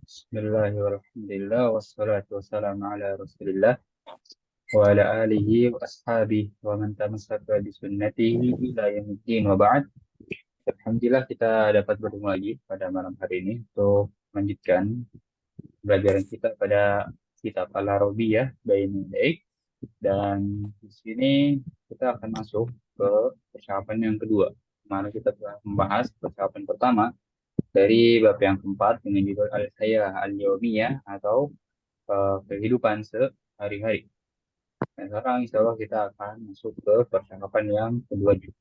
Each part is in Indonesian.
Bismillahirrahmanirrahim. Wassalatu wassalamu ala Rasulillah wa ala alihi wa ashabihi wa man tamassaka bi sunnatihi ila yaumiddin wa ba'd. Alhamdulillah kita dapat bertemu lagi pada malam hari ini untuk melanjutkan pelajaran kita pada kitab Al-Arabiyah Bainul Daik, dan di sini kita akan masuk ke percakapan yang kedua. Kemarin kita telah membahas percakapan pertama dari bab yang keempat dengan judul Al-Hayah Al-Yawmiyah atau kehidupan sehari-hari. Dan sekarang insya Allah kita akan masuk ke percakapan yang kedua juga.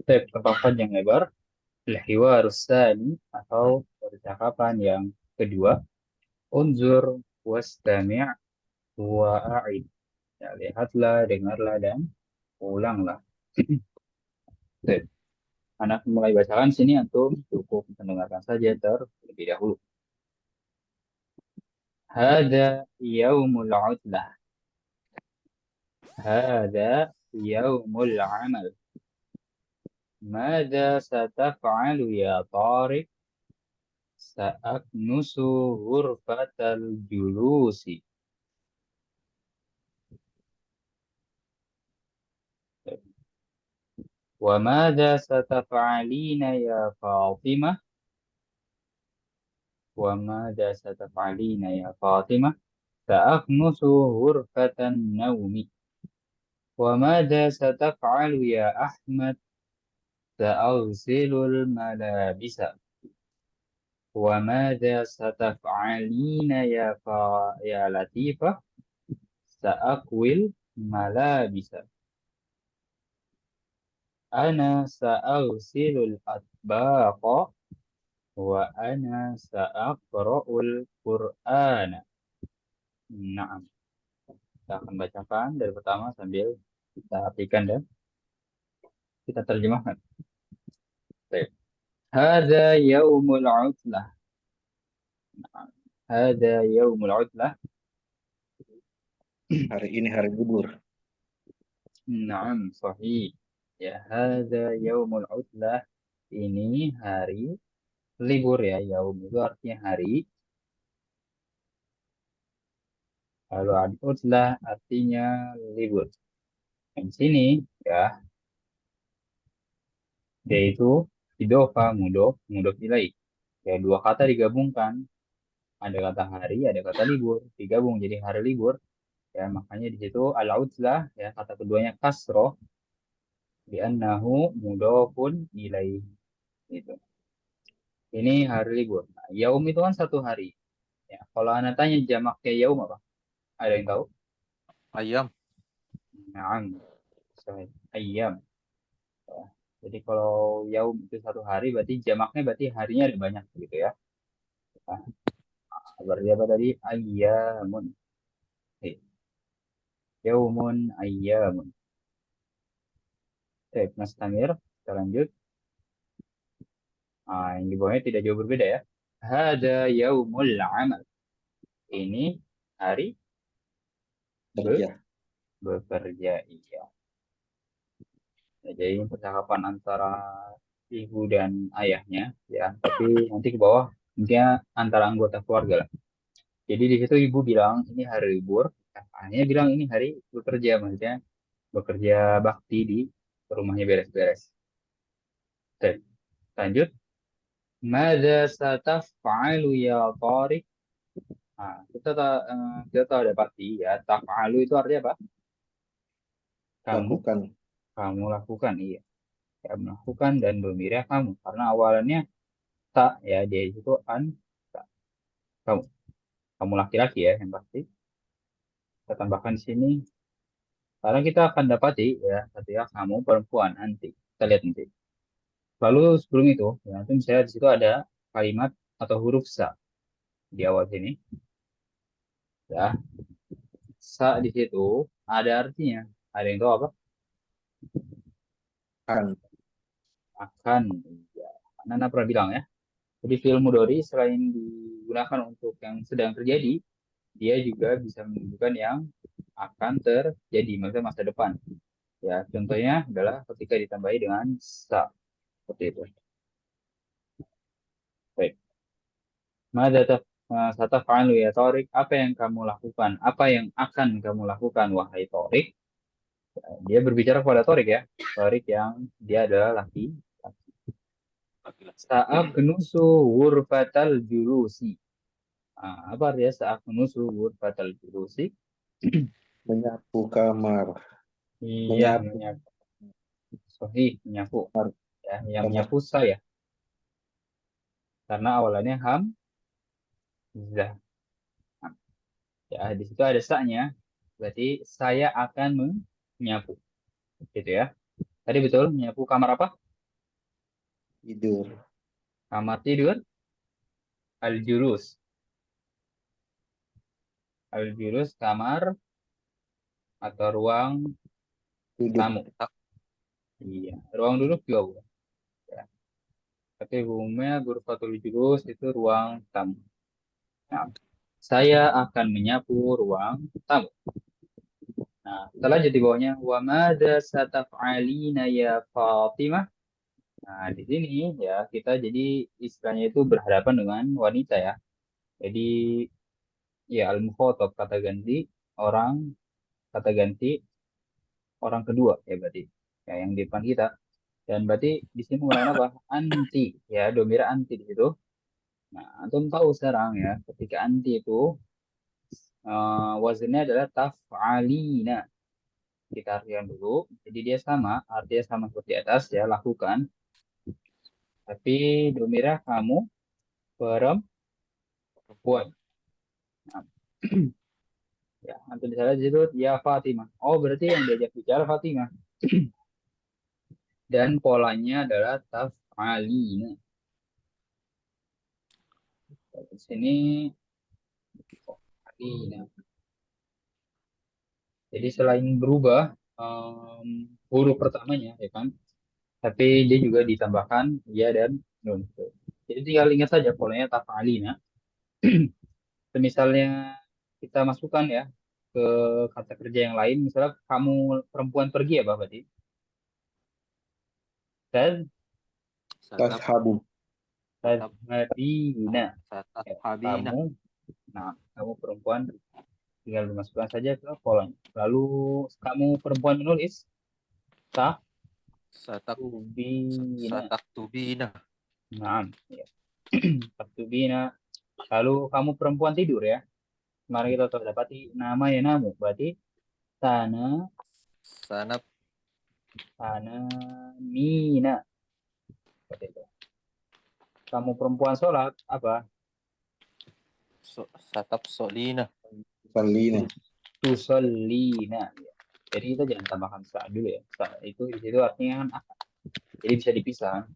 Percakapan yang lebar, Al-Hiwar Tsani atau percakapan yang kedua. Unzur wastami' wa a'id. Ya, lihatlah, dengarlah, dan ulanglah. Baik. Anak mulai bacakan sini, antum cukup mendengarkan saja terlebih dahulu. Hada yaumul udlah. هذا يوم العمل. ماذا ستفعل يا طارق؟ سأكنس غرفة الجلوس. وماذا ستفعلين يا فاطمة؟ وماذا ستفعلين يا فاطمة؟ سأكنس غرفة النوم. وماذا ستفعل يا أحمد؟ سأغسل الملابس. وماذا ستفعلين يا لطيفة؟ سأكوي الملابس. أنا سأغسل الأطباق. وأنا سأقرأ القرآن. Nah, kita akan bacakan dari pertama sambil kita artikan dan kita terjemahkan. Baik. Hada yaumul udlah. Hada yaumul udlah. Hari ini hari libur. Naam, sahih. Ya, hada yaumul udlah. Ini hari libur ya. Yaum itu artinya hari. Kalau udlah artinya libur. Di sini ya, yaitu idofa, mudof ilaih. Ya, dua kata digabungkan. Ada kata hari, ada kata libur. Digabung jadi hari libur. Ya, makanya di situ al-udlah ya, kata keduanya kasroh. Li'annahu mudofun ilaih. Gitu. Ini hari libur. Nah, yaum itu kan satu hari. Ya, kalau anda tanya jamaknya yaum apa? Ada yang tahu? Ayam. Naam. Sahih. Ayyam. Ya. Jadi kalau yaum itu satu hari, berarti jamaknya berarti harinya ada banyak gitu ya. Nah, berarti apa tadi? Ayyamun. Eh, Yaumun ayyamun. Baik, Mas Tamir, kita lanjut. Yang di bawahnya tidak jauh berbeda ya. Hada yaumul amal. Ini hari Kerja. bekerja. Iya. Ya, jadi ini percakapan antara ibu dan ayahnya ya. Tapi nanti ke bawah intinya antara anggota keluarga lah. Jadi di situ ibu bilang ini hari libur. Ayahnya bilang ini hari bekerja, maksudnya bekerja bakti di rumahnya beres-beres. Oke, lanjut. Mada sataf'alu ya Tariq? Nah, kita tahu ada pasti ya. Taf'alu itu artinya apa? Kamu, Lakukan. kamu lakukan, iya. Kamu melakukan dan domirnya kamu. Karena awalannya tak ya, dia itu an, tak. Kamu, kamu laki-laki ya yang pasti. Kita tambahkan di sini. Karena kita akan dapati ya, ketika kamu perempuan nanti. Kita lihat nanti. Lalu sebelum itu, ya, nanti misalnya di situ ada kalimat atau huruf sa di awal sini. Ya, sa di situ ada artinya. Ada yang tahu apa? Kan. Akan. Ya. Nana pernah bilang ya. Jadi film mudori selain digunakan untuk yang sedang terjadi, dia juga bisa menunjukkan yang akan terjadi, maksudnya masa depan. Ya, contohnya adalah ketika ditambahi dengan sa, seperti itu. Baik. Mada Sataf'alu ya Torik, apa yang kamu lakukan? Apa yang akan kamu lakukan, wahai Torik? Dia berbicara kepada Torik ya. Torik yang dia adalah laki. Sa'aknusu wurfatal julusi. Apa artinya sa'aknusu wurfatal julusi? Menyapu kamar. Iya, Menyapu menyapu. Sahih, menyapu. kamar. Ya, yang Kamar. menyapu saya. Karena awalannya hamzah. Ya, di situ ada sa-nya. Berarti saya akan menyapu. Gitu ya. Tadi betul, menyapu kamar apa? Tidur. Kamar tidur. Al-julus. Al-julus, kamar atau ruang Duduk. tamu. Iya, ruang duduk juga bukan. Ya. Tapi umumnya ghurfatul julus itu ruang tamu. Nah, saya akan menyapu ruang tamu. Nah, setelah jadi bawahnya wa madza sataf'alina ya Fatimah. Nah, di sini ya kita jadi istilahnya itu berhadapan dengan wanita ya. Jadi ya al-mukhatab orang kata ganti orang kedua ya berarti ya yang di depan kita. Dan berarti di sini menggunakan apa? Anti ya, domira anti di situ. Nah, antum tahu sekarang ya, ketika anti itu wazannya adalah taf'alina. Kita artikan dulu. Jadi dia sama, artinya sama seperti atas ya, lakukan. Tapi domira kamu perempuan. Nah, ya, antum di sana di situ ya Fatimah. Oh, berarti yang diajak bicara Fatimah. Dan polanya adalah taf'alina. Di sini taf'alina. Jadi selain berubah huruf pertamanya, ya kan? Tapi dia juga ditambahkan ya dan nun. Jadi tinggal ingat saja polanya taf'alina. Misalnya kita masukkan ya ke kata kerja yang lain, misalnya kamu perempuan pergi ya, Bapak berarti. Dan Tas habu. tadhabina. Ya, Habina. kamu, nah, kamu perempuan tinggal dimasukkan saja ke polanya. Lalu kamu perempuan menulis, Satak. tahtubina. Tubina. Nah, ya. Tahtubina. Lalu kamu perempuan tidur ya. Kemarin kita telah dapati nama ya namu. Berarti sana, Sanap. sana, mina. Seperti itu. Kamu perempuan sholat apa? Satap solina. Salina. Tusallina. Ya. Jadi kita jangan tambahkan sa dulu ya. Sa itu di situ artinya kan akad. Jadi bisa dipisah.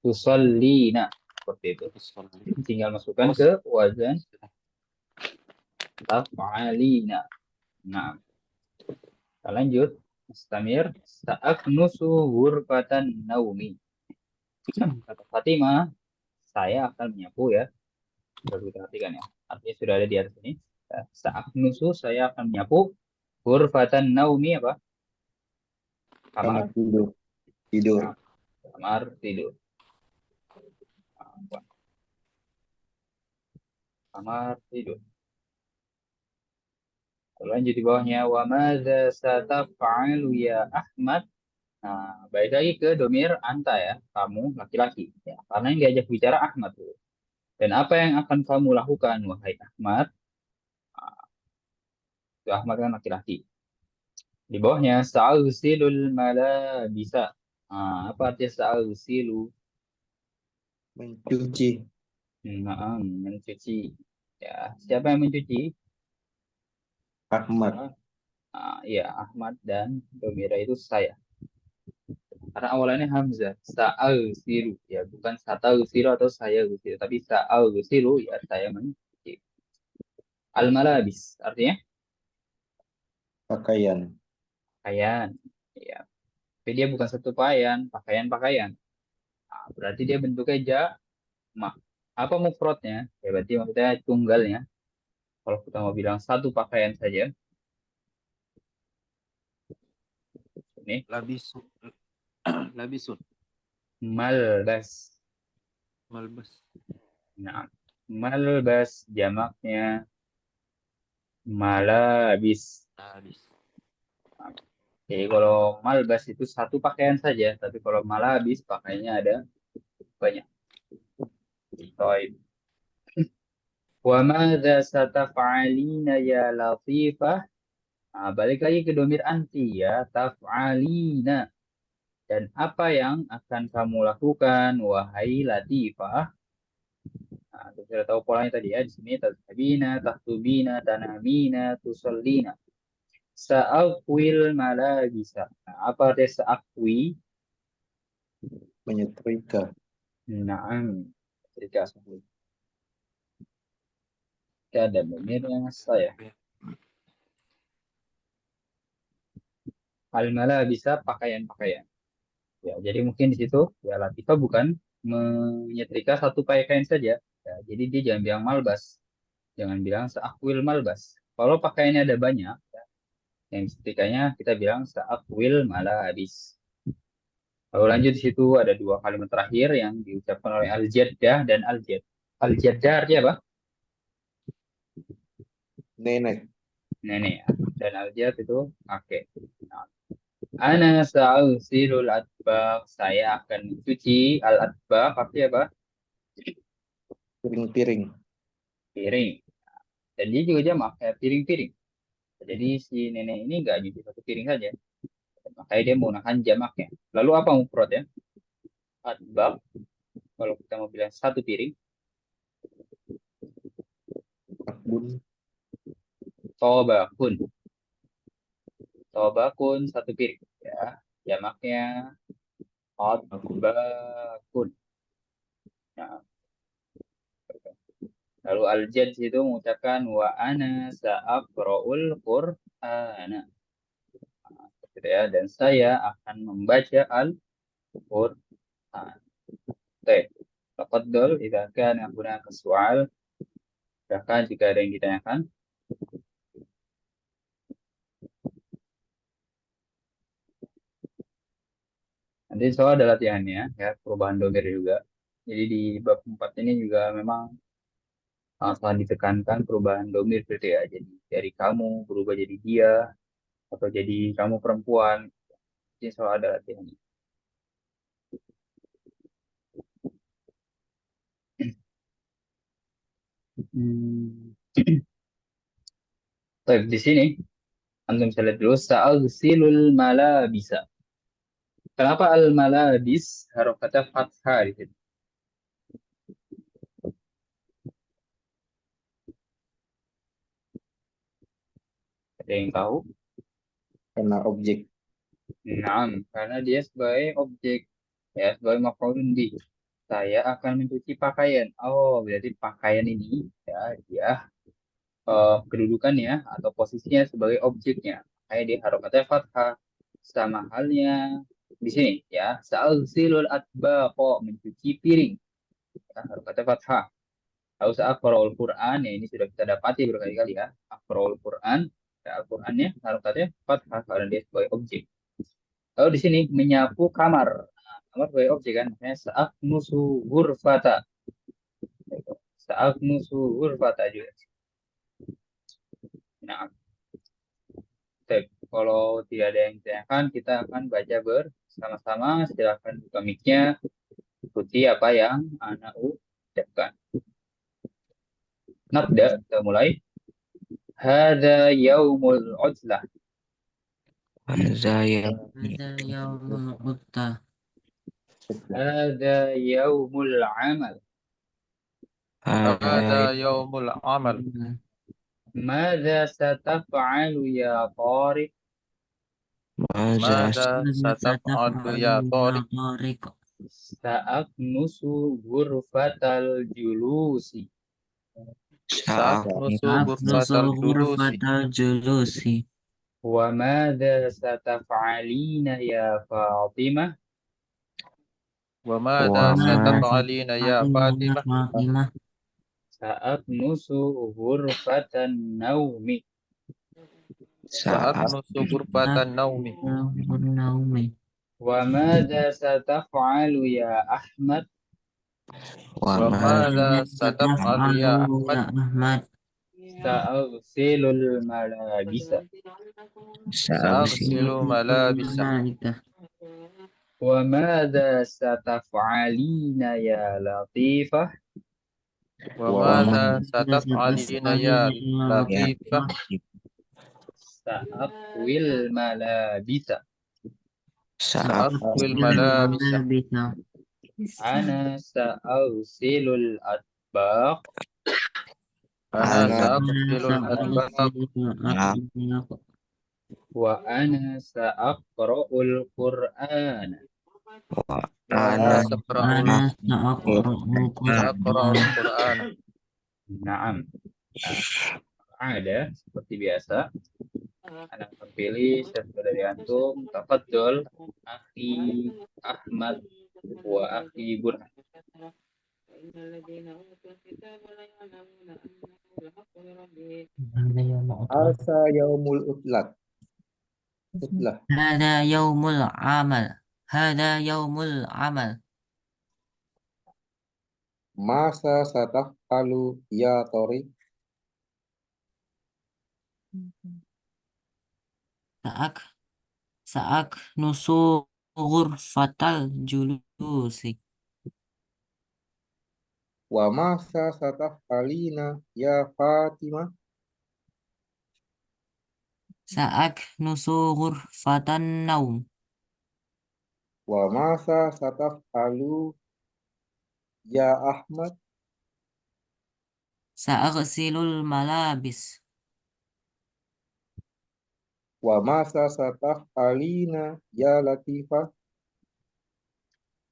Tusallina. Seperti itu. Tinggal masukkan ke wazan taf'alina. Nah, kita lanjut. Mustamir. Sa'aknusu ghurfatan naumi. Kata Fatimah, saya akan menyapu ya. Coba kita perhatikan ya. Artinya sudah ada di atas ini. Sa'aknusu, saya akan menyapu. Ghurfatan naumi apa? Kamar Kamar. tidur. Tidur. Nah, kamar tidur. Kamar tidur. Lanjut di bawahnya. Wa madza sataf'alu ya Ahmad. Nah, balik lagi ke domir anta ya. Kamu laki-laki. Ya, karena yang diajak bicara Ahmad. Dan apa yang akan kamu lakukan, wahai Ahmad? Nah, itu Ahmad kan laki-laki. Di bawahnya sa'usilul malabisa. Apa artinya sa'usilu? Mencuci. Nah, mencuci. Ya, siapa yang mencuci? Ahmad. Ya, Ahmad dan Domira itu saya. Karena awalannya Hamzah. Sa'usilu. Ya, bukan satausilu atau saya usilu. Tapi sa'usilu, ya saya mencuci. Al-malabis. Artinya Pakaian. pakaian. Ya, tapi dia bukan satu pakaian. Pakaian-pakaian. Berarti dia bentuknya jamak. Apa mufradnya? Ya berarti maksudnya tunggalnya. Kalau kita mau bilang satu pakaian saja, ini Labisun. Labisun. malbas. Malbas. Nah, Malbas jamaknya malabis. Habis. Jadi kalau malbas itu satu pakaian saja, tapi kalau malabis pakaiannya ada banyak. Baik. Wa madza sataf'alina ya latifah. Nah, balik lagi ke domir anti ya, taf'alina. Dan apa yang akan kamu lakukan, wahai latifah? Nah, kita sudah tahu polanya tadi ya, di sini tazhabina, tahtubina, tanamina, tusallina. Sa'akwil malabisa. Nah, apa artinya sa'akwi? Menyetrika. Naam. Ketika ada domirnya saya. Al-mala bisa pakaian-pakaian. Ya, jadi mungkin di situ ya Latifah bukan menyetrika satu pakaian saja. Ya, jadi dia jangan bilang malbas, jangan bilang seakwil malbas. Kalau pakaiannya ada banyak, ya, yang setrikanya kita bilang seakwil malabis. Lalu lanjut di situ ada dua kalimat terakhir yang diucapkan oleh al-jaddah dan al-jad. Al-jaddah artinya apa? Nenek. Nenek. Ya. Dan al-jad itu kakek. Nah, ana sa'usilul atbaq. Saya akan mencuci al-atbaq. Artinya apa? Piring-piring. Piring. Dan dia juga jamak, kayak piring-piring. Jadi si nenek ini nggak nyuci satu piring saja. Makanya dia menggunakan jamaknya. Lalu apa mufrad ya? Atbaq. Kalau kita mau bilang satu piring. Akbun. Tobakun. Tobakun satu piring. Ya. Jamaknya atbakun. Nah, lalu al-jad itu mengucapkan wa ana sa'aqra'ul Qur'ana. Gitu ya. Dan saya akan membaca Al-Qur'an. Baik. Tafadhol idza kana hunaka su'al. Silakan jika ada yang ditanyakan. Nanti soal ada latihannya ya, perubahan domir juga. Jadi di bab 4 ini juga memang sangat ditekankan perubahan domir gitu ya. Jadi dari kamu berubah jadi dia atau jadi kamu perempuan. Jadi soal ada latihannya. Hmm. Baik, di sini antum bisa lihat dulu sa'agsilul malabisa. Kenapa al malabis harokatnya fathah di situ? Ada yang tahu? Karena objek. Nah, karena dia sebagai objek ya, sebagai maf'ulun bi. Saya akan mencuci pakaian. Oh, berarti pakaian ini ya dia kedudukannya atau posisinya sebagai objeknya. Kayak di harokatnya fathah. Sama halnya di sini ya. Sa'agsilul atbaqo mencuci piring. Ya, harokatnya fathah. Lalu sa'aqra'ul Qur'an ya ini sudah kita dapati berkali-kali ya. Aqra'ul Qur'an ya, Al-Qur'annya harokatnya fathah karena dia sebagai objek. Lalu di sini menyapu kamar. Nah, kamar sebagai objek kan. Makanya sa'aknusu ghurfata. Sa'aknusu ghurfata juga. Nah, baik. Kalau tidak ada yang ditanyakan, kita akan baca bersama-sama. Silakan buka mic-nya, ikuti apa yang anak ucapkan. Nabda, kita mulai. Hada yaumul uzlah. هذا هذا يوم العطلة. Hada yaumul amal. Ada yaumul amal. Mada sataf'alu ya Tariq? ماذا Mada sataf'alu ya Tariq. طارق. Sa'aknusu ghurfatal julusi. Sa'aknusu أخلص ghurfatal julusi. غرفة الجلوس. وماذا ستفعلين يا فاطمة؟ Wamada وما sataf'alina ya Fatimah. فاطمة. سأكنس غرفة النوم. Sa'aknusu ghurfatan naumi. النوم. وماذا ستفعل يا أحمد؟ Wa Wa ma madza sataf'alu ستفعل ya Ahmad? يا أحمد sa'ghsilul malabisa sa'usil Sa'ghsilu malabisa. الملائكة wa madza sataf'alina ya latifah Wa wa ma madza ماذا sataf'alina ستفعلين ya يا ya Latifah? لطيفة sa'akwil malabisa sa'af Sa'akwil سأغسل malabisa. الملابس ana sa'ghsilul atbaq Ana ana أنا sa'ghsilul atbaq. سأغسل ya الأطباق wa ana sa'aqra'ul qur'ana wa Wa ana ana saqra'ul أنا afir سأقرأ القرآن saqra'ul Qur'an. na'am. Nah, ada seperti biasa Anda pilih satu dari antum. Tafadhol akhi Ahmad wa akhi Burhan. هذا يوم عطلة Asa yaumul utlah. هذا يوم العمل هذا يوم العمل Masa sataf'alu ya Tori. سأك سأكنس غرفة الجلوس Wa masa sataf'alina ya Fatimah. سأكنس غرفة النوم Wa masa sataf'alu ya Ahmad. سأغسل الملابس Wa masa sataf'alina ya Latifah.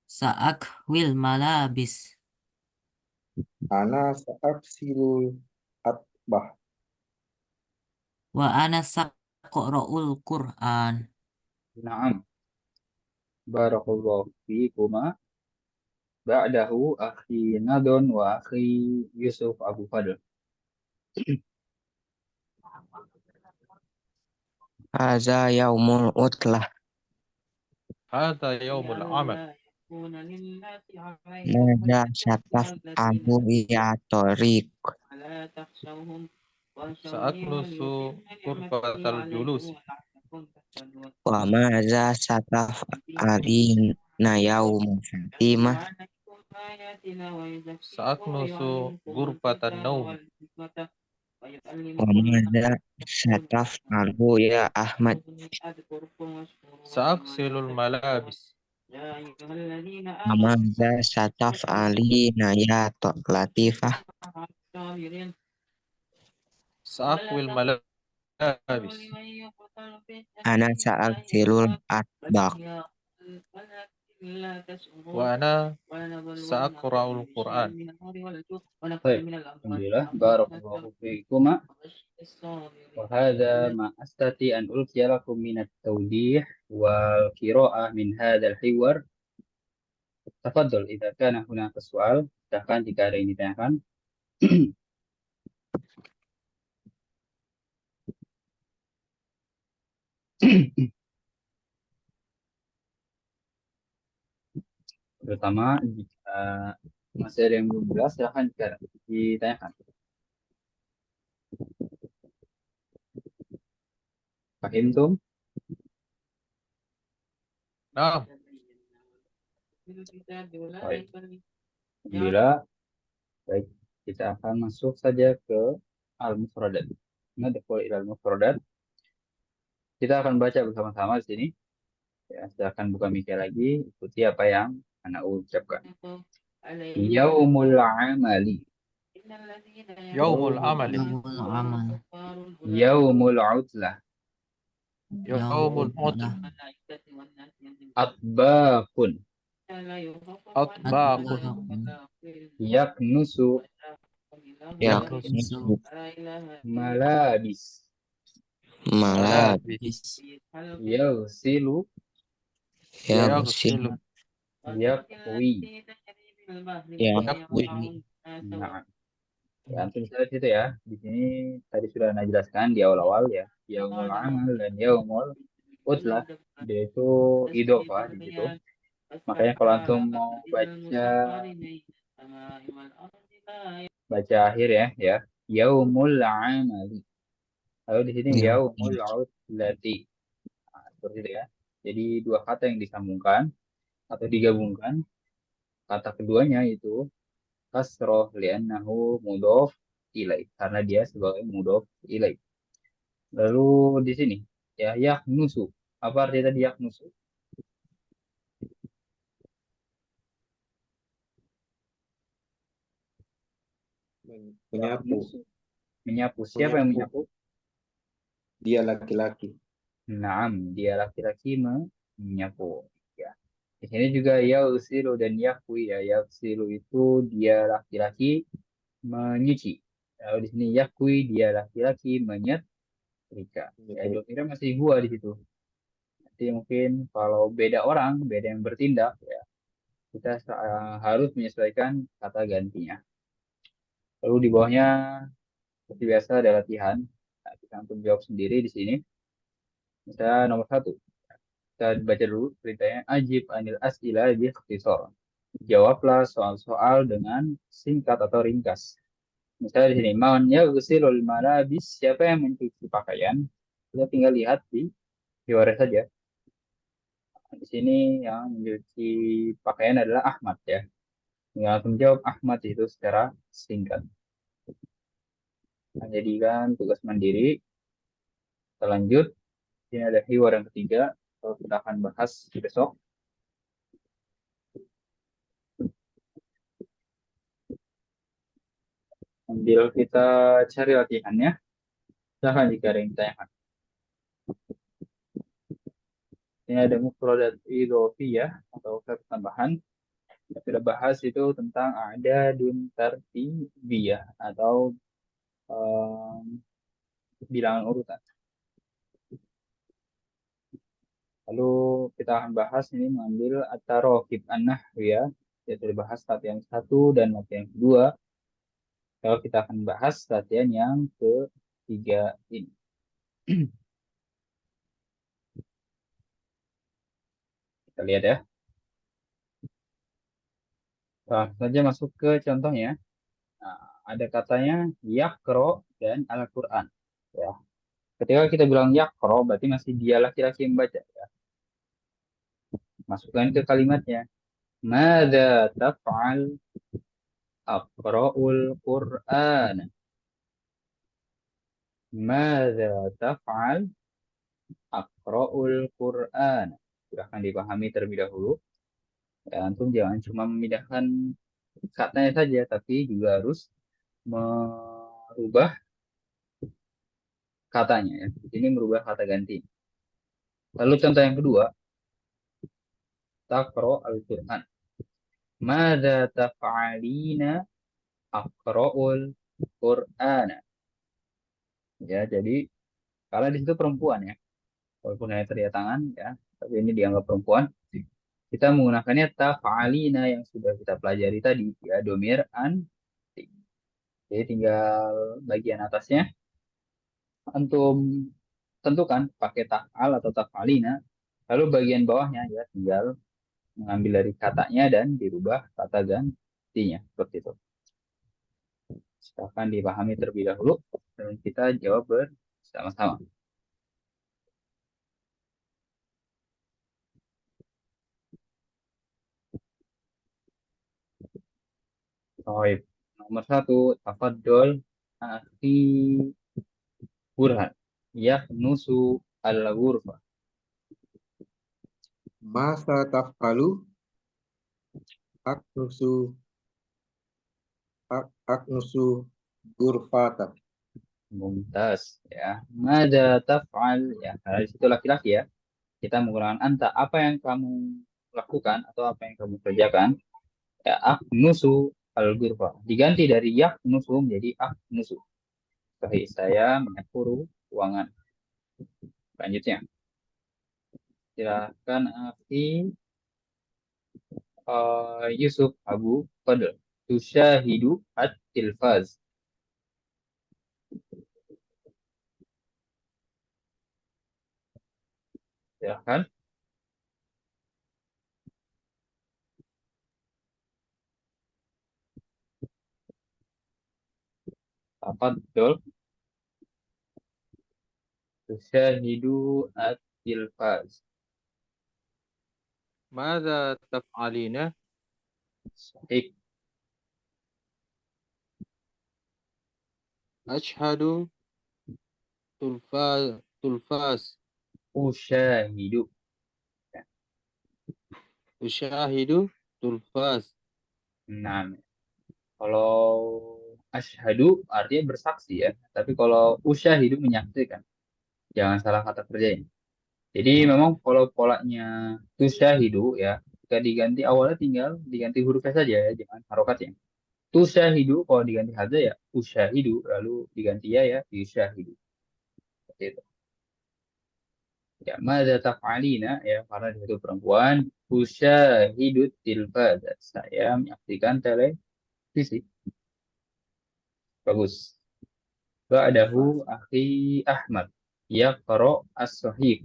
سأكوي الملابس Ana sa'aksilul atbah. وأنا سأقرأ القرآن Naam. Barakallahu fikuma. Ba'dahu akhi Nadon wa akhi Yusuf Abu Fadl. hadza yaumul utlah Hadza yaumul amal. madza sataf'alu ya Tariq Sa'aknusu ghurfatal julusi. wa madza sataf'alina yaum Fatimah Sa'aknusu ghurfatan naum. wa madza sataf'alu ya Ahmad Sa'aksilul malabis. wa madza sataf'alina ya Latifah Sa'akwil malabis. ana sa'agsilul atbaq Wa ana sa'aqra'ul Qur'an. Baik. Alhamdulillah. Barakallahu fikuma. وهذا ما أستطيع أن ألقي لكم من التوضيح والقراءة من هذا الحوار. تفضل إذا كان هناك سؤال. Silahkan jika ada yang ditanyakan. Terutama jika masih ada yang belum jelas, silahkan jika ditanyakan. Fahimtum? Naam. Baik. Alhamdulillah. Baik, kita akan masuk saja ke al-mufradat. Nadkhul ila al-mufradat. Kita akan baca bersama-sama di sini. Ya, silakan buka mic lagi, ikuti apa yang anak ucapkan. Yaumul amali, Yaumul amali. يوم العمل yaumul utlah, Yaumul utlah. atbaqun, Atbaqun. yaknusu, yaknusu malabis, malabis yaghsilu, yaghsilu yakwi. yakwi Nah, ya, antum lihat itu ya. Di sini tadi sudah Anda jelaskan di awal-awal ya. Yaumul amal dan yaumul utlah. Dia itu idofah di situ. Makanya kalau antum mau baca Baca akhir ya. Yaumul amali. Lalu di sini Ya. yaumul udlati. Nah, seperti itu ya. Jadi dua kata yang disambungkan atau digabungkan. Kata keduanya itu kasroh li'annahu mudhof ilaih. Karena dia sebagai mudhof ilaih. Lalu di sini ya yaknusu. Apa arti tadi yaknusu? Menyapu. Yaknusu. Menyapu. Siapa yang menyapu? Dia laki-laki. Naam, dia laki-laki menyapu. Ya. Di sini juga yausilu dan yakwi ya. Yausilu itu dia laki-laki menyuci. Lalu di sini yakwi dia laki-laki menyetrika. Ya, Betul. kira masih gua di situ. Jadi mungkin kalau beda orang, beda yang bertindak, ya kita harus menyesuaikan kata gantinya. Lalu di bawahnya seperti biasa ada latihan. Nah, kita untuk jawab sendiri di sini. Misalnya nomor satu. Kita baca dulu ceritanya. Ajib anil as'ila bi ikhtisar. Jawablah soal-soal dengan singkat atau ringkas. Misalnya di sini, man yaghsilul malabis, siapa yang mencuci pakaian? Kita tinggal lihat di riwayat saja. Di sini yang mencuci pakaian adalah Ahmad ya. Tinggal langsung jawab Ahmad itu secara singkat. Nah, jadikan tugas mandiri. Kita lanjut. Ini ada hiwar yang ketiga. Kita akan bahas besok. Sambil kita cari latihannya. Silahkan jika ada yang ditanyakan. Ini ada mufradat idhofiyah atau verb tambahan. Kita sudah bahas itu tentang ada dun tartibiyah atau bilangan urutan. Lalu kita akan bahas ini mengambil at-tarokib an-nahwiyah. Kita sudah bahas latihan 1 dan latihan kedua. Kalau kita akan bahas latihan yang ketiga ini. Kita lihat ya. Nah, saja masuk ke contohnya. Nah, ada katanya yakro dan Al-Quran. Ya. Ketika kita bilang yakro, berarti masih dia laki-laki yang baca. Ya. Masukkan ke kalimatnya. Mada taf'al aqra'ul Qur'an. Mada taf'al aqra'ul Qur'an. Silahkan dipahami terlebih dahulu. Ya, antum jangan cuma memindahkan katanya saja, tapi juga harus merubah katanya. Ya. Ini merubah kata ganti. Lalu contoh yang kedua, taqra al-Qur'an. Mada taf'alina aqra'ul Qur'ana. Ya, jadi kalau di situ perempuan ya, walaupun hanya terlihat tangan ya, tapi ini dianggap perempuan. Kita menggunakannya taf'alina yang sudah kita pelajari tadi ya, domir anti. Jadi tinggal bagian atasnya antum tentukan pakai taf'al atau taf'alina, lalu bagian bawahnya ya tinggal mengambil dari katanya dan dirubah kata gantinya seperti itu. Silahkan dipahami terlebih dahulu dan kita jawab bersama-sama. Baik. Nomor satu, tafadol akhi Burhan. Nusu al-ghurfa. Masa taf'alu aknusu aknusu gurfata. Mumtaz ya. Mada taf'al ya. Karena di situ laki-laki ya. Kita menggunakan anta. Apa yang kamu lakukan atau apa yang kamu kerjakan? Ya, nusu al-ghurfa. Diganti dari nusu menjadi nusu. Saya menyapu ruangan. Selanjutnya. Silakan Akhi Yusuf Abu Fadl. Tusyahidu at-tilfaz. Silakan. tafaddal. Tusyahidu at-tilfaz. ماذا تفعلين؟ Sahih. أشهد تلفاز Usyahidu. أشاهد تلفاز. Nah, kalau asyhadu artinya bersaksi ya. Tapi kalau usyahidu menyaksikan. Jangan salah kata kerjanya. Jadi memang kalau polanya tusyahidu ya, jika diganti awalnya tinggal diganti hurufnya saja ya, jangan harokatnya. Tusyahidu kalau diganti hadza ya usyahidu, lalu diganti ya yusyahidu. Seperti itu. Ya, madza taf'alina ya karena dia itu perempuan, usyahidu tilfaza. Saya menyaksikan televisi. Bagus. Ba'dahu akhi Ahmad yaqra as-sahih.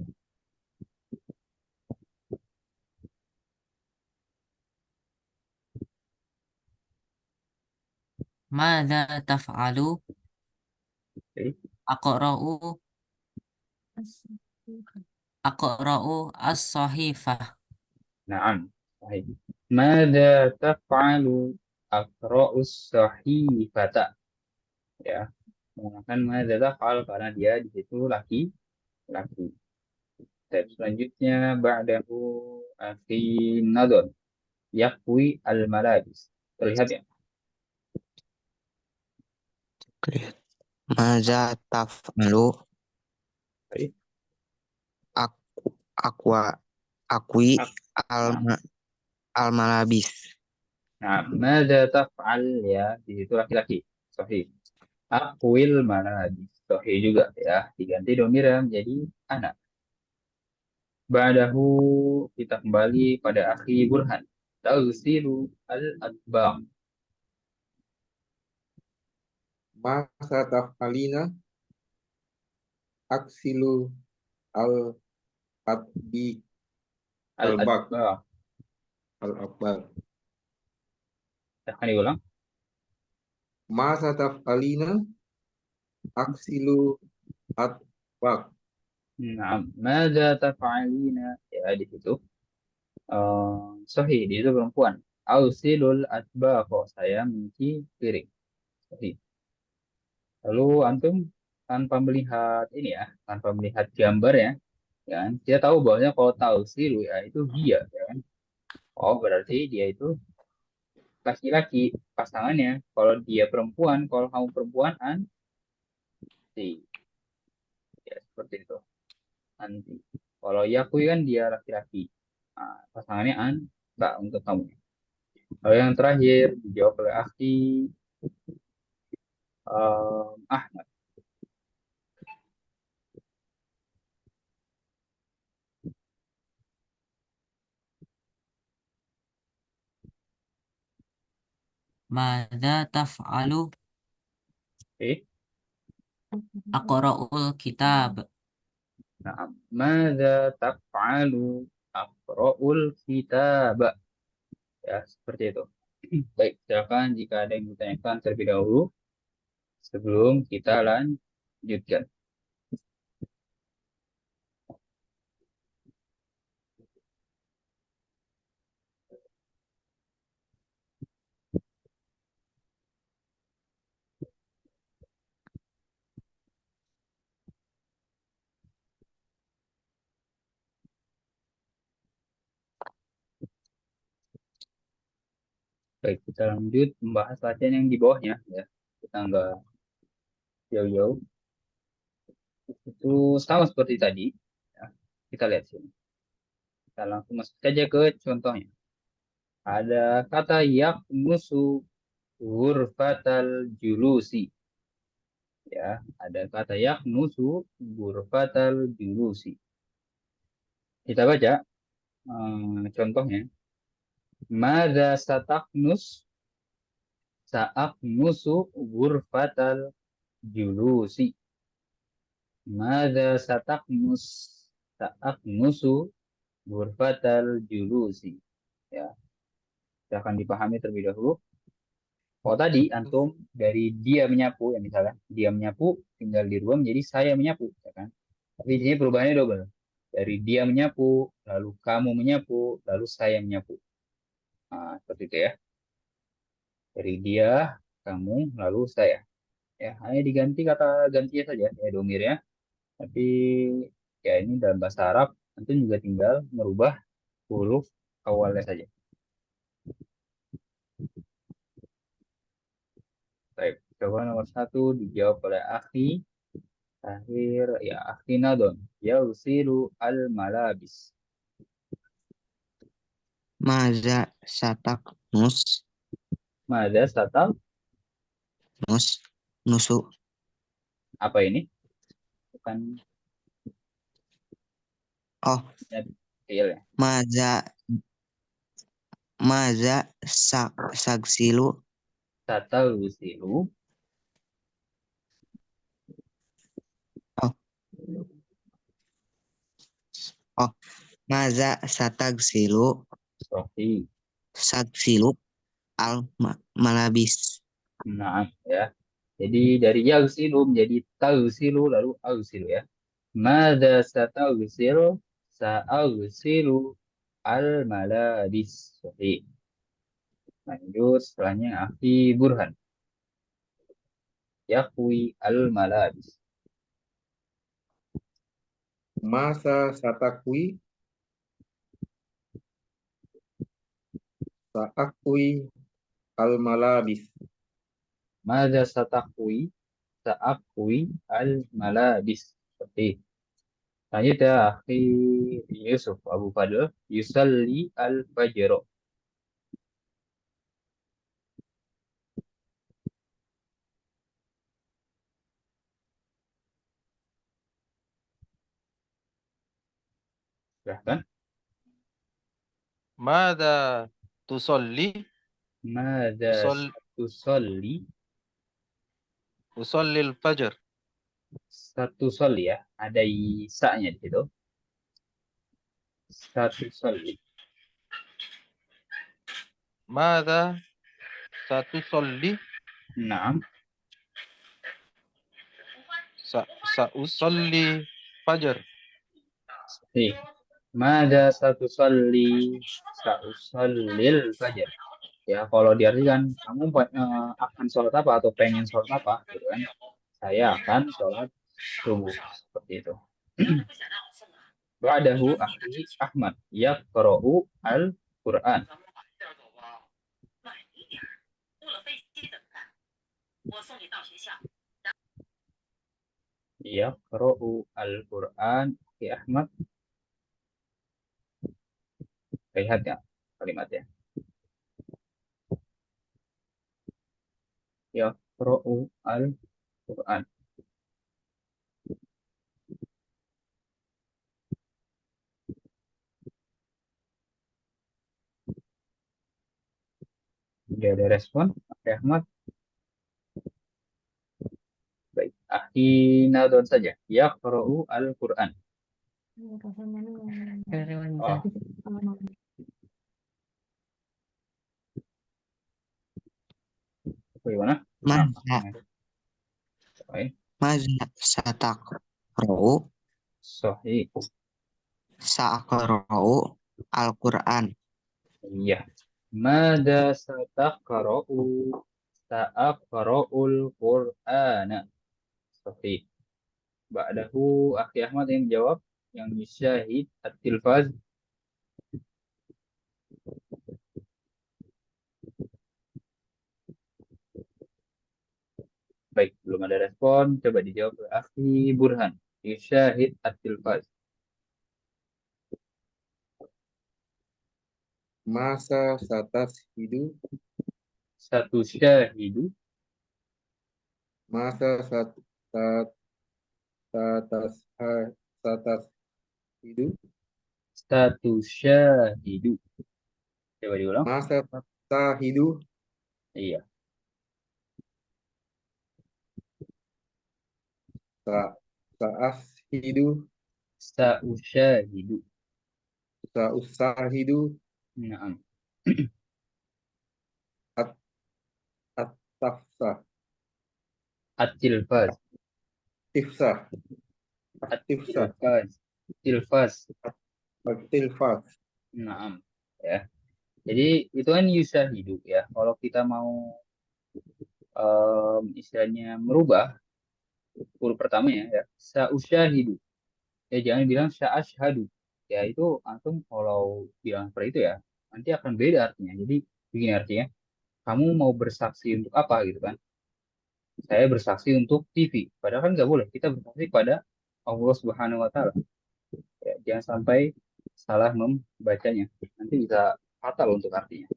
Mada taf'alu? Oke. Aqra'u Aqra'u as-sahifah. Naam. Sahih. Mada taf'alu aqra'us sahifata. Ya, menggunakan mada taf'al karena dia di situ laki. Step selanjutnya ba'dahu akhi nadon yakwi al-malabis. Terlihat ya? Lihat. Maza taf'alu Baik. akwi Nah, al-malabis. nah, mada taf'al ya, di situ laki-laki. Sahih. Akwil malabis. Sahih juga ya. Diganti domira menjadi anak. Ba'dahu kita kembali pada akhi Burhan. Tausilu al-atbaq. Masa taf'alina aksilu al-atbi al-bak Al-atbaq. al-akbar. Akan diulang. Masa taf'alina aksilu at-bak. Nah, mada taf'alina ya di situ. Sahih, dia itu perempuan. Ausilul atbaq. Saya mencuci piring. Sahih. Lalu antum tanpa melihat ini ya, tanpa melihat gambar ya, kan? Dia tahu bahwanya kalau tausilu ya itu dia, ya kan? Oh, berarti dia itu laki-laki pasangannya. Kalau dia perempuan, kalau kamu perempuan, anti. Ya, seperti itu. Anti. Kalau yakui kan dia laki-laki. Nah, pasangannya tak untuk kamu. Lalu yang terakhir dijawab oleh Akhi Ahmad. Mada taf'alu? Oke. Aqra'ul kitab. Nah, mada taf'alu aqra'ul kitab. Ya, seperti itu. Baik, silakan jika ada yang ditanyakan terlebih dahulu sebelum kita lanjutkan. Baik, kita lanjut membahas latihan yang di bawahnya ya. Kita nggak jauh-jauh. Itu sama seperti tadi. Ya. Kita lihat sini. Kita langsung masuk saja ke contohnya. Ada kata yaknusu ghurfatal julusi. Ya, ada kata yaknusu ghurfatal julusi. Kita baca contohnya. Mada sataknus sa'aknusu ghurfatal julusi. Mada sataknus sa'aknusu ghurfatal julusi. Ya, kita akan dipahami terlebih dahulu. Oh tadi antum dari dia menyapu ya misalnya dia menyapu tinggal dirubah menjadi saya menyapu ya kan. Tapi di sini perubahannya double. Dari dia menyapu, lalu kamu menyapu, lalu saya menyapu. Nah, seperti itu ya. Dari dia, kamu, lalu saya. Ya, hanya diganti kata gantinya saja ya domirnya. Tapi ya ini dalam bahasa Arab antum juga tinggal merubah huruf awalnya saja. Baik, coba nomor 1 dijawab oleh akhi. Akhir ya akhi Nadon. Yausilu al malabis. Maza satak nus. Mada satal Nusu. apa ini? Bukan Oh, ya, fiil ya. Maza sagsilu. Satal usilu. Oh, maza sagsilu Sofi. al malabis. Nah, ya. Jadi dari yagsilu menjadi tagsilu lalu agsilu ya. Mada satagsilu? Sa'agsilu al malabis. Sahih. Lanjut setelahnya akhi Burhan. Yahwi al malabis. Masa satakwi saakwi al malabis. Mada satakwi? Sa'akwi al malabis. Sahih. Lanjut ya akhi Yusuf Abu Fadl. Yusalli al fajro. Silahkan. Mada tusolli? Mada tusolli? Usolli al-fajr. Satu sol ya, ada isanya di situ. Satu sol. Mada satusolli? Nah, Sa'usolli fajr. nih. Mada satu soli sa'usallil fajar. Ya, kalau diartikan kamu akan sholat apa atau pengen sholat apa, gitu kan? Saya akan sholat subuh seperti itu. Ba'dahu akhi Ahmad yaqra'u al-Qur'an. Yaqra'u al-Qur'an akhi Ahmad. Lihat ya kalimatnya. Yaqra'u al-Qur'an. Tidak ada respon. Akhi Ahmad. Baik. Akhi Nadon saja. Yaqra'u al-Qur'an. Oh, bagaimana? Maza Baik. maza satakro Sahih. sa'aqra'u al-Qur'an. Iya. Mada sataqra'u? Sa'aqra'ul Qur'ana. Sahih. Ba'dahu Akhi Ahmad yang menjawab yang syahid at-tilfaz. Baik, belum ada respon. Coba dijawab oleh Akhi Burhan. Syahid at-tilfaz. Masa satashidu Satu syahidu. masa satas satashidu Satu syahidu. Coba diulang. masa sahidu Iya. sa saashidu Sa'usyahidu. sausahidu Naam. at at Tafsah. At-tilfaz. Tifsah. Tifsah. At-tilfaz. Tilfaz. Tilfas. Naam. Ya. Jadi itu kan yusyahidu ya. Kalau kita mau istilahnya merubah huruf pertamanya ya, sa'usyahidu. Ya jangan bilang sa'ashhadu. Ya itu antum kalau bilang seperti itu ya, nanti akan beda artinya. Jadi begini artinya, kamu mau bersaksi untuk apa gitu kan? Saya bersaksi untuk TV. Padahal kan nggak boleh. Kita bersaksi pada Allah Subhanahu Wa Taala. Ya, jangan sampai salah membacanya. Nanti bisa fatal untuk artinya.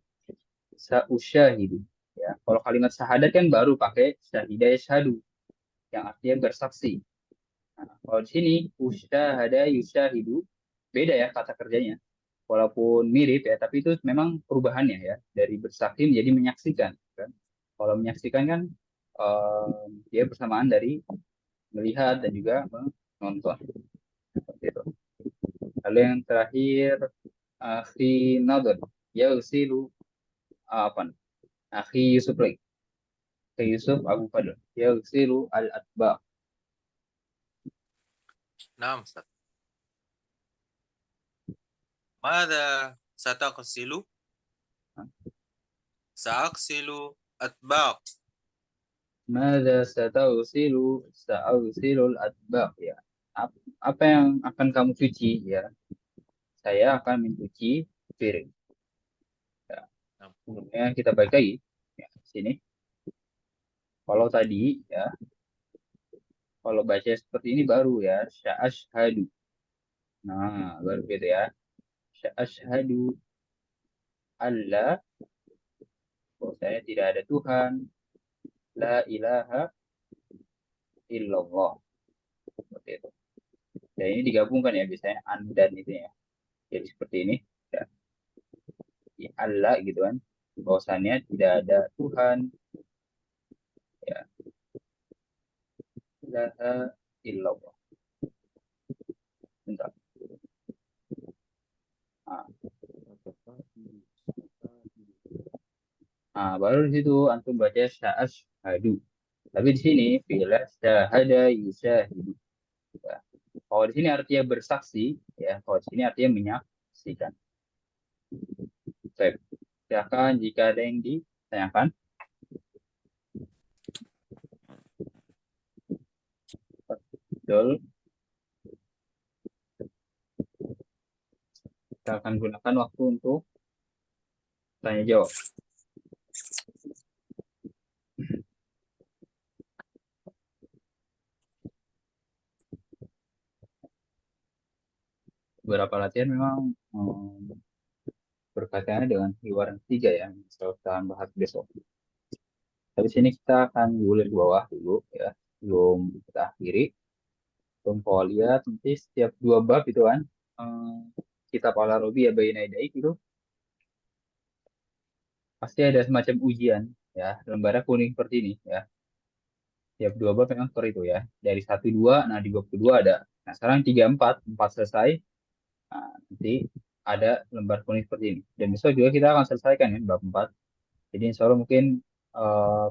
Sa'usyahidu. Ya, kalau kalimat syahadat kan baru pakai syahidah yashhadu yang artinya bersaksi. Nah, kalau di sini usyahada yusyahidu beda ya kata kerjanya. Walaupun mirip ya, tapi itu memang perubahannya ya dari bersaksi menjadi menyaksikan. Kan? Kalau menyaksikan kan dia bersamaan dari melihat dan juga menonton. Seperti itu. Lalu yang terakhir akhi nadr ya usilu apa? Akhi Yusuf lagi. Akhi Yusuf Abu Fadl ya usilu al atba. نعم أستاذ. ماذا ستغسل؟ سأغسل أطباق. Mada satausilu sa'usilul atbaq ya. Apa yang akan kamu cuci ya? Saya akan mencuci piring. Ya. Kemudian kita balik lagi ya, sini. Kalau tadi ya, kalau baca seperti ini baru ya, sya'ashhadu. Nah, baru gitu ya. Sya'ashhadu alla bahwasanya tidak ada Tuhan, la ilaha illallah. Seperti itu. Dan ini digabungkan ya biasanya an dan itu ya. Jadi seperti ini ya. Ya, Allah gitu kan. Bahwasannya tidak ada Tuhan ya. Ilaha illallah. Bentar. Nah, baru di situ antum baca sya'ashhadu. Tapi di sini bila syahada yusyahidu. Ya. Kalau di sini artinya bersaksi, ya. Kalau di sini artinya menyaksikan. Baik. Silakan jika ada yang ditanyakan. Betul. Kita akan gunakan waktu untuk tanya jawab. Beberapa latihan memang berkaitannya dengan keluaran tiga ya, yang kita akan bahas besok. Tapi sini kita akan gulir bawah dulu ya, sebelum kita akhiri. Sebelum kau lihat nanti setiap dua bab itu kan, kitab Al-Arabi ya Baina Yadayk itu pasti ada semacam ujian ya, lembarnya kuning seperti ini ya. Setiap dua bab memang seperti itu ya. Dari satu dua, nah di bab kedua ada. Nah sekarang tiga empat selesai. Nah, nanti ada lembar kuning seperti ini. Dan besok juga kita akan selesaikan ya bab 4. Jadi insya Allah mungkin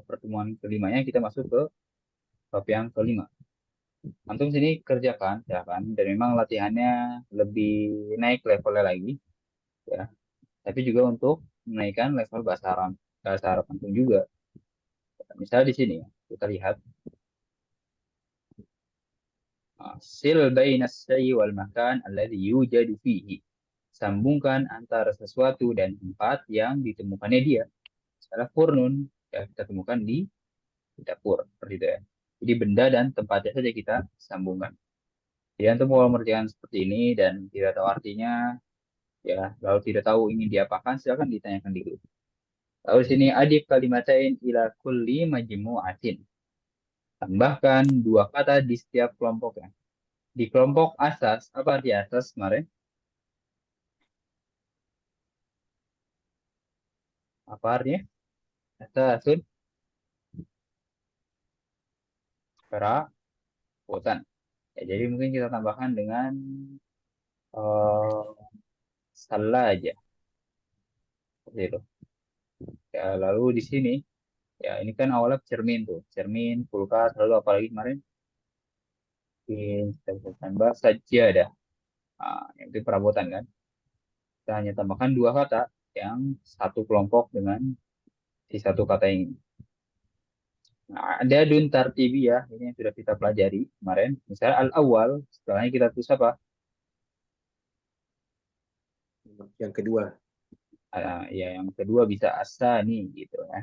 pertemuan kelimanya kita masuk ke bab yang kelima. Antum sini kerjakan, ya kan? Dan memang latihannya lebih naik levelnya lagi, ya. Tapi juga untuk menaikkan level bahasa Arab antum juga. Misalnya di sini, kita lihat sil bainas syai wal makan alladhi yujadu fihi. Sambungkan antara sesuatu dan tempat yang ditemukannya dia. Misalnya furnun, ya kita temukan di dapur, seperti itu ya. Jadi benda dan tempatnya saja kita sambungkan. Jadi antum kalau mengerjakan seperti ini dan tidak tahu artinya, ya lalu tidak tahu ingin diapakan, silakan ditanyakan di grup. Lalu di sini adif kalimatain ila kulli majmu'atin. Tambahkan dua kata di setiap kelompoknya. Di kelompok asas, apa arti asas kemarin? Apa artinya? Asasun perabotan. Ya, jadi mungkin kita tambahkan dengan uh, salah aja. Seperti itu. Ya, lalu di sini Ya, ini kan awalnya cermin tuh. Cermin, kulkas, lalu apalagi kemarin? Kita bisa tambah sajadah. Yang itu perabotan kan. Kita hanya tambahkan dua kata yang satu kelompok dengan si satu kata ini. Nah, ada dun tartibi ya, ini yang sudah kita pelajari kemarin. Misalnya al-awwal, setelahnya kita tulis apa? Yang kedua. Ya, yang kedua bisa asa nih gitu ya.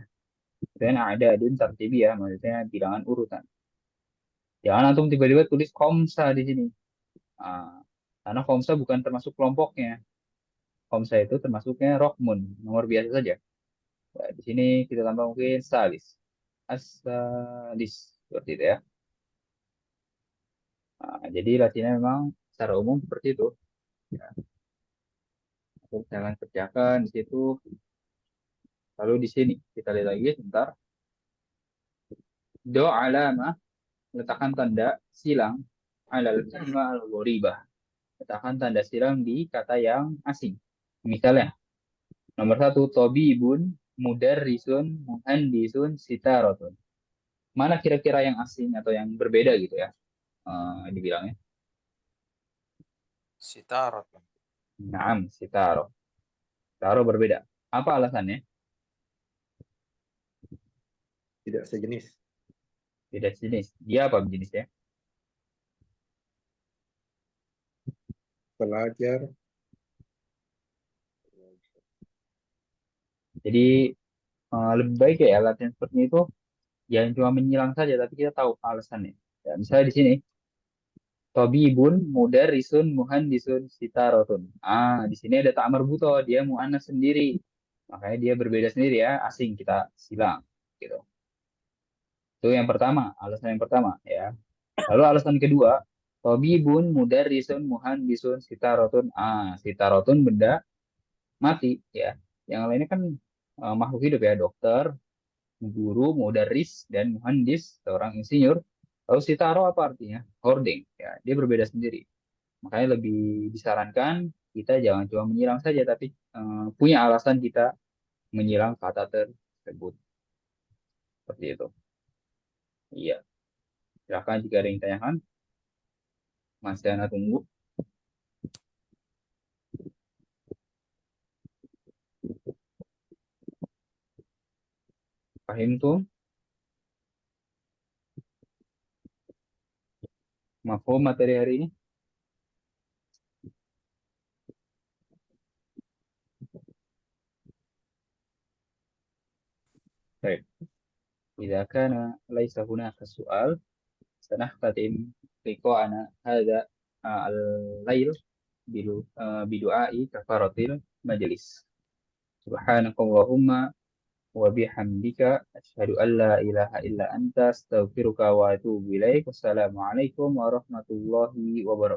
Dan ada dun tartibi ya, maksudnya bilangan urutan. Jangan antum tiba-tiba tulis komsa di sini. Karena komsa bukan termasuk kelompoknya. Komsa itu termasuknya rokmun, nomor biasa saja. Nah, di sini kita tambah mungkin salis. Asalis, seperti itu ya. Jadi latihannya memang secara umum seperti itu. Ya. Jangan kerjakan di situ. Lalu di sini kita lihat lagi sebentar. Do alamah, letakkan tanda silang alal kalima al ghoribah. Letakkan tanda silang di kata yang asing. Misalnya, nomor satu, tobibun, mudarrisun, muhandisun, sitarotun. Mana kira-kira yang asing atau yang berbeda gitu ya, dibilangnya? Sitaratun. Naam, sitaro. Sitaro berbeda. Apa alasannya? Tidak sejenis. Beda jenis. Dia apa jenisnya? Pelajar. Jadi lebih baik ya latihan seperti itu jangan cuma menyilang saja, tapi kita tahu alasannya. Ya, misalnya di sini, Tobibun, mudarrisun, muhandisun, sitarotun. Di sini ada tak marbuto, dia mu'annas sendiri. Makanya dia berbeda sendiri ya, asing kita silang. Gitu. Itu yang pertama, alasan yang pertama ya. Lalu alasan kedua, Tobibun, mudarrisun, muhandisun, sitarotun. Sitarotun benda mati ya. Yang lainnya kan makhluk hidup ya, dokter, guru, mudarris, dan muhandis, seorang insinyur. Lalu sitaro apa artinya? Hoarding. Ya, dia berbeda sendiri. Makanya lebih disarankan kita jangan cuma menyilang saja, tapi punya alasan kita menyilang kata tersebut. Seperti itu. Iya. Silakan jika ada yang tanyakan. Masih Ana tunggu. Paham tuh? Mafhum materi hari ini? Baik. إذا كان ليس هناك سؤال سنختتم لقاءنا هذا الليل بدعاء كفارة المجلس. سبحانك اللهم وبحمدك أشهد أن لا إله إلا أنت أستغفرك وأتوب إليك. والسلام عليكم ورحمة الله وبركاته.